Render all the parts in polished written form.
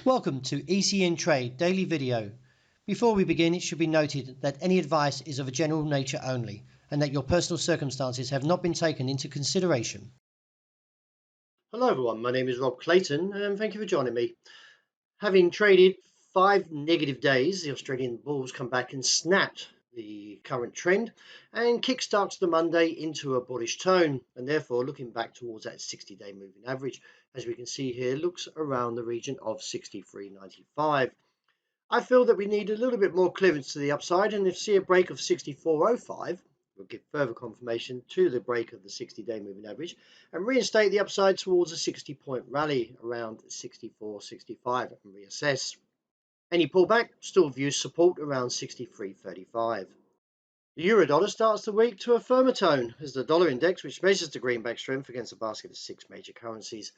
Welcome to ECN Trade Daily Video. Before we begin, it should be noted that any advice is of a general nature only and that your personal circumstances have not been taken into consideration. Hello everyone, my name is Rob Clayton and thank you for joining me. Having traded 5 negative days, the Australian bulls come back and snapped the current trend and kickstarts the Monday into a bullish tone, and therefore looking back towards that 60-day moving average, as we can see here, looks around the region of 63.95. I feel that we need a little bit more clearance to the upside, and if see a break of 64.05 will give further confirmation to the break of the 60-day moving average and reinstate the upside towards a 60-point rally around 64.65 and reassess. Any pullback still views support around 63.35. The euro-dollar starts the week to a firmer tone as the dollar index, which measures the greenback strength against a basket of 6 major currencies,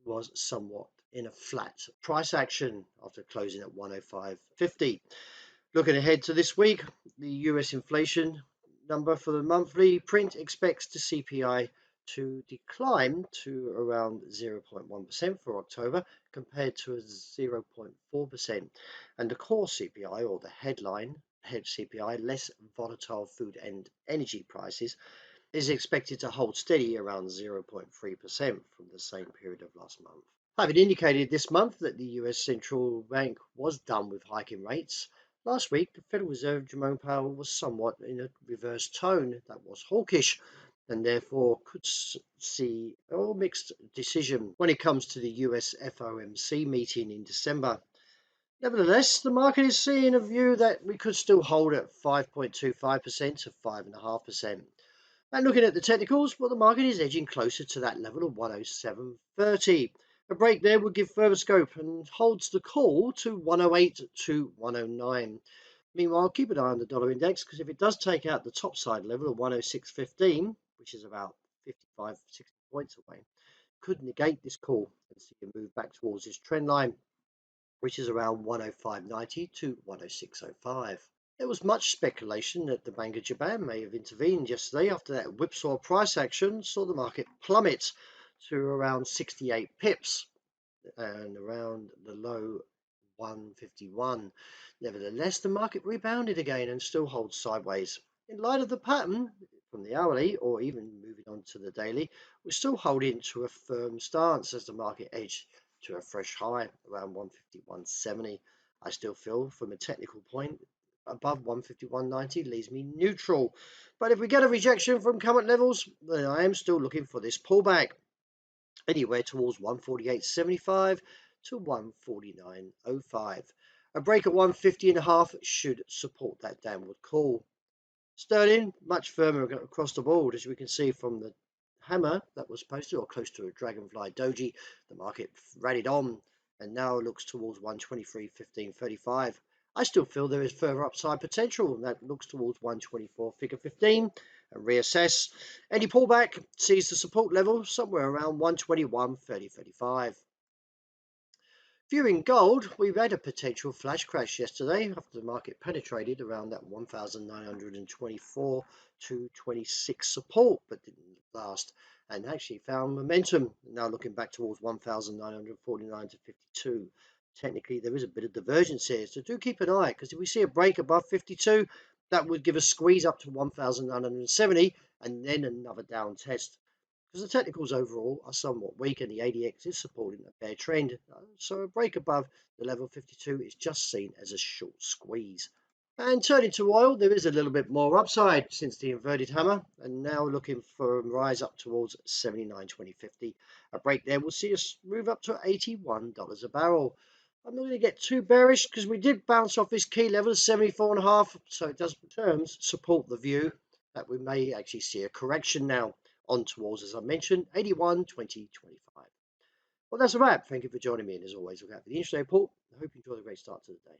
was somewhat in a flat price action after closing at 105.50. Looking ahead to this week, the US inflation number for the monthly print expects the CPI to decline to around 0.1% for October compared to a 0.4%, and the core CPI, or the headline CPI, less volatile food and energy prices, is expected to hold steady around 0.3% from the same period of last month. Having indicated this month that the US Central Bank was done with hiking rates, last week the Federal Reserve Jerome Powell was somewhat in a reverse tone that was hawkish, and therefore could see a mixed decision when it comes to the US FOMC meeting in December. Nevertheless, the market is seeing a view that we could still hold at 5.25% to 5.5%. And looking at the technicals, well, the market is edging closer to that level of 107.30. A break there would give further scope and holds the call to 108 to 109. Meanwhile, keep an eye on the dollar index, because if it does take out the top side level of 106.15, which is about 55, 60 points away, could negate this call and see a move back towards this trend line, which is around 105.90 to 106.05. There was much speculation that the Bank of Japan may have intervened yesterday after that whipsaw price action saw the market plummet to around 68 pips and around the low 151. Nevertheless, the market rebounded again and still holds sideways. In light of the pattern from the hourly, or even moving on to the daily, we're still holding to a firm stance as the market edged to a fresh high around 151.70. I still feel from a technical point above 151.90 leaves me neutral, but if we get a rejection from current levels, then I am still looking for this pullback anywhere towards 148.75 to 149.05. A break at 150.5 should support that downward call. Sterling much firmer across the board, as we can see from the hammer that was posted, or close to a dragonfly doji. The market rallied on and now looks towards 123.15.35. I still feel there is further upside potential, and that looks towards 124 figure 15 and reassess. Any pullback sees the support level somewhere around 121.30.35. Viewing gold, we've had a potential flash crash yesterday after the market penetrated around that 1,924 to 26 support, but didn't last, and actually found momentum, now looking back towards 1,949 to 52. Technically, there is a bit of divergence here, so do keep an eye, because if we see a break above 52, that would give a squeeze up to 1,970 and then another down test, because the technicals overall are somewhat weak and the ADX is supporting a bear trend, so a break above the level 52 is just seen as a short squeeze. And turning to oil, there is a little bit more upside since the inverted hammer, and now looking for a rise up towards 79.20.50. A break there will see us move up to $81 a barrel. I'm not going to get too bearish because we did bounce off this key level of 74.5, so it does terms support the view that we may actually see a correction now on towards, as I mentioned, 81.20.25. Well, that's a wrap. Thank you for joining me, and as always, look out for the intraday report. I hope you enjoy the great start to the day.